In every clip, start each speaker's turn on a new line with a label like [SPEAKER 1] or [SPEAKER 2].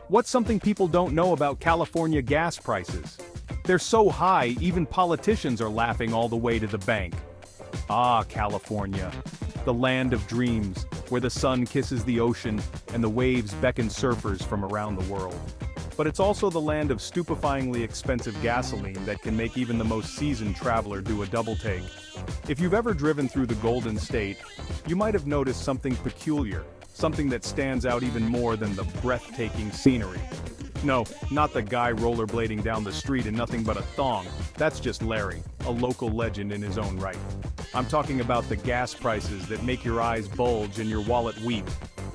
[SPEAKER 1] What's something people don't know about California gas prices? They're so high, even politicians are laughing all the way to the bank. Ah, California, the land of dreams, where the sun kisses the ocean and the waves beckon surfers from around the world. But it's also the land of stupefyingly expensive gasoline that can make even the most seasoned traveler do a double take. If you've ever driven through the Golden State, you might have noticed something peculiar, something that stands out even more than the breathtaking scenery. No, not the guy rollerblading down the street in nothing but a thong. That's just Larry, a local legend in his own right. I'm talking about the gas prices that make your eyes bulge and your wallet weep.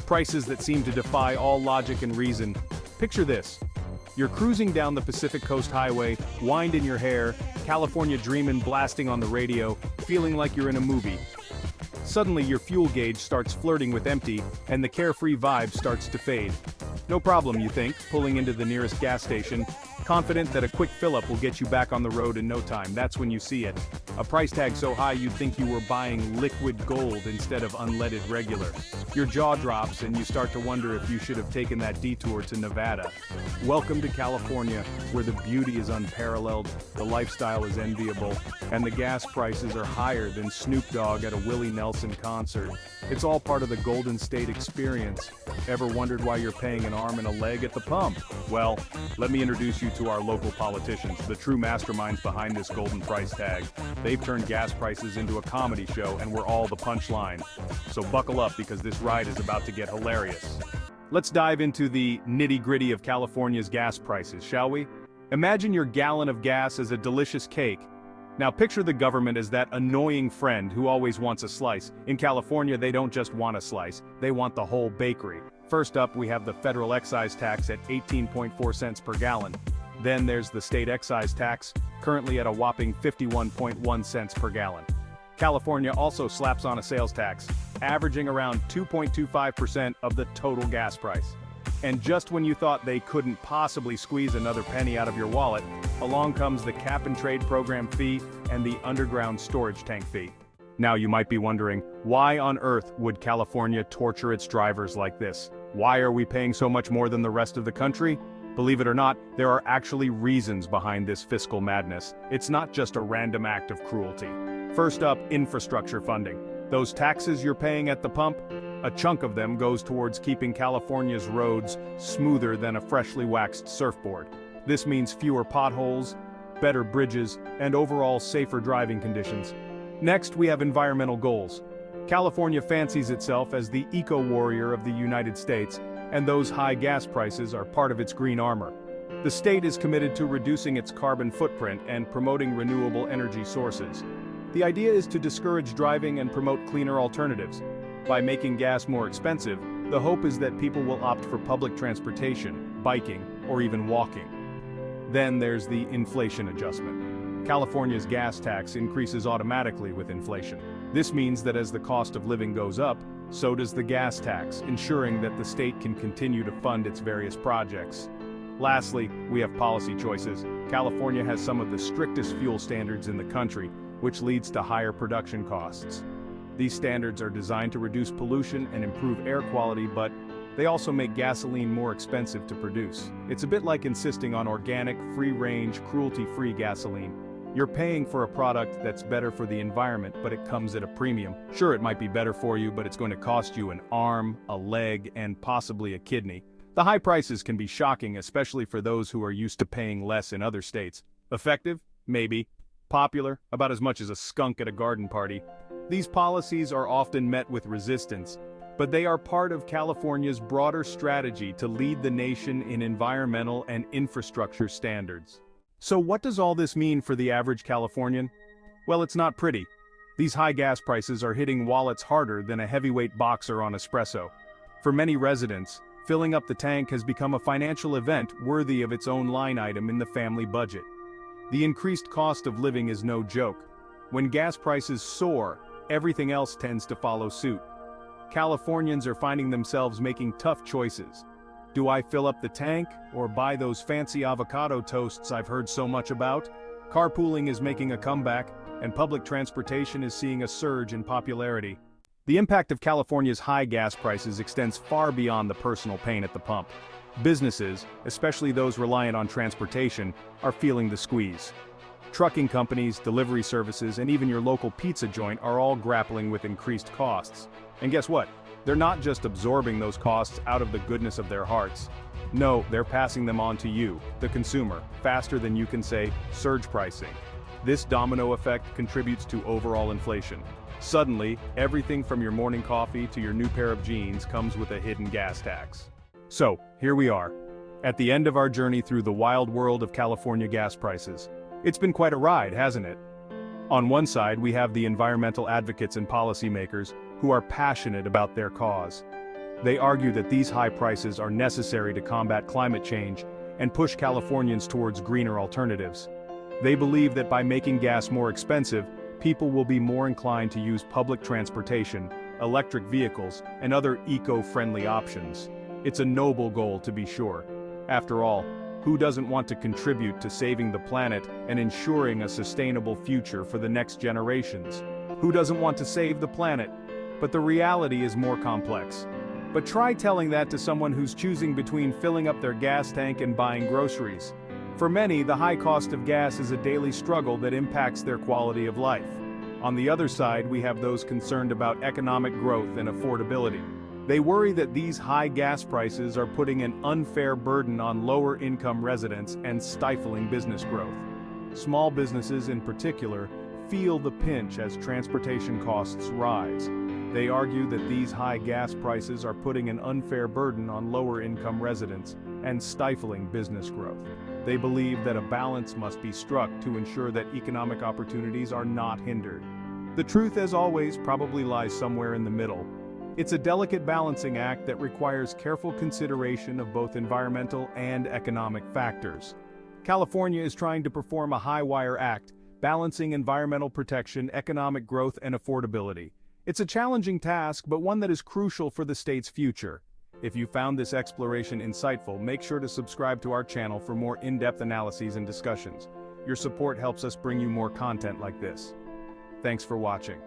[SPEAKER 1] Prices that seem to defy all logic and reason. Picture this. You're cruising down the Pacific Coast Highway, wind in your hair, California dreamin' blasting on the radio, feeling like you're in a movie. Suddenly your fuel gauge starts flirting with empty, and the carefree vibe starts to fade. No problem, you think, pulling into the nearest gas station, confident that a quick fill-up will get you back on the road in no time. That's when you see it. A price tag so high you'd think you were buying liquid gold instead of unleaded regular. Your jaw drops and you start to wonder if you should have taken that detour to Nevada. Welcome to California, where the beauty is unparalleled, the lifestyle is enviable, and the gas prices are higher than Snoop Dogg at a Willie Nelson concert. It's all part of the Golden State experience. Ever wondered why you're paying an arm and a leg at the pump? Well, let me introduce you to our local politicians, the true masterminds behind this golden price tag. They've turned gas prices into a comedy show, and we're all the punchline. So buckle up, because this ride is about to get hilarious. Let's dive into the nitty-gritty of California's gas prices, shall we? Imagine your gallon of gas as a delicious cake. Now picture the government as that annoying friend who always wants a slice. In California, they don't just want a slice, they want the whole bakery. First up, we have the federal excise tax at 18.4 cents per gallon. Then there's the state excise tax, currently at a whopping 51.1 cents per gallon. California also slaps on a sales tax, averaging around 2.25% of the total gas price. And just when you thought they couldn't possibly squeeze another penny out of your wallet, along comes the cap-and-trade program fee and the underground storage tank fee. Now you might be wondering, why on earth would California torture its drivers like this? Why are we paying so much more than the rest of the country? Believe it or not, there are actually reasons behind this fiscal madness. It's not just a random act of cruelty. First up, infrastructure funding. Those taxes you're paying at the pump? A chunk of them goes towards keeping California's roads smoother than a freshly waxed surfboard. This means fewer potholes, better bridges, and overall safer driving conditions. Next, we have environmental goals. California fancies itself as the eco-warrior of the United States, and those high gas prices are part of its green armor. The state is committed to reducing its carbon footprint and promoting renewable energy sources. The idea is to discourage driving and promote cleaner alternatives. By making gas more expensive, the hope is that people will opt for public transportation, biking, or even walking. Then there's the inflation adjustment. California's gas tax increases automatically with inflation. This means that as the cost of living goes up, so does the gas tax, ensuring that the state can continue to fund its various projects. Lastly, we have policy choices. California has some of the strictest fuel standards in the country, which leads to higher production costs. These standards are designed to reduce pollution and improve air quality, but they also make gasoline more expensive to produce. It's a bit like insisting on organic, free-range, cruelty-free gasoline. You're paying for a product that's better for the environment, but it comes at a premium. Sure, it might be better for you, but it's going to cost you an arm, a leg, and possibly a kidney. The high prices can be shocking, especially for those who are used to paying less in other states. Effective? Maybe. Popular? About as much as a skunk at a garden party. These policies are often met with resistance, but they are part of California's broader strategy to lead the nation in environmental and infrastructure standards. So what does all this mean for the average Californian? Well, it's not pretty. These high gas prices are hitting wallets harder than a heavyweight boxer on espresso. For many residents, filling up the tank has become a financial event worthy of its own line item in the family budget. The increased cost of living is no joke. When gas prices soar, everything else tends to follow suit. Californians are finding themselves making tough choices. Do I fill up the tank, or buy those fancy avocado toasts I've heard so much about? Carpooling is making a comeback, and public transportation is seeing a surge in popularity. The impact of California's high gas prices extends far beyond the personal pain at the pump. Businesses, especially those reliant on transportation, are feeling the squeeze. Trucking companies, delivery services, and even your local pizza joint are all grappling with increased costs. And guess what? They're not just absorbing those costs out of the goodness of their hearts. No, they're passing them on to you, the consumer, faster than you can say, surge pricing. This domino effect contributes to overall inflation. Suddenly, everything from your morning coffee to your new pair of jeans comes with a hidden gas tax. So, here we are, at the end of our journey through the wild world of California gas prices. It's been quite a ride, hasn't it? On one side, we have the environmental advocates and policymakers who are passionate about their cause. They argue that these high prices are necessary to combat climate change and push Californians towards greener alternatives. They believe that by making gas more expensive, people will be more inclined to use public transportation, electric vehicles, and other eco-friendly options. It's a noble goal, to be sure. After all, who doesn't want to contribute to saving the planet and ensuring a sustainable future for the next generations? Who doesn't want to save the planet? But the reality is more complex. But try telling that to someone who's choosing between filling up their gas tank and buying groceries. For many, the high cost of gas is a daily struggle that impacts their quality of life. On the other side, we have those concerned about economic growth and affordability. They worry that these high gas prices are putting an unfair burden on lower-income residents and stifling business growth. Small businesses in particular feel the pinch as transportation costs rise. They argue that these high gas prices are putting an unfair burden on lower-income residents and stifling business growth. They believe that a balance must be struck to ensure that economic opportunities are not hindered. The truth, as always, probably lies somewhere in the middle. It's a delicate balancing act that requires careful consideration of both environmental and economic factors. California is trying to perform a high-wire act, balancing environmental protection, economic growth, and affordability. It's a challenging task, but one that is crucial for the state's future. If you found this exploration insightful, make sure to subscribe to our channel for more in-depth analyses and discussions. Your support helps us bring you more content like this. Thanks for watching.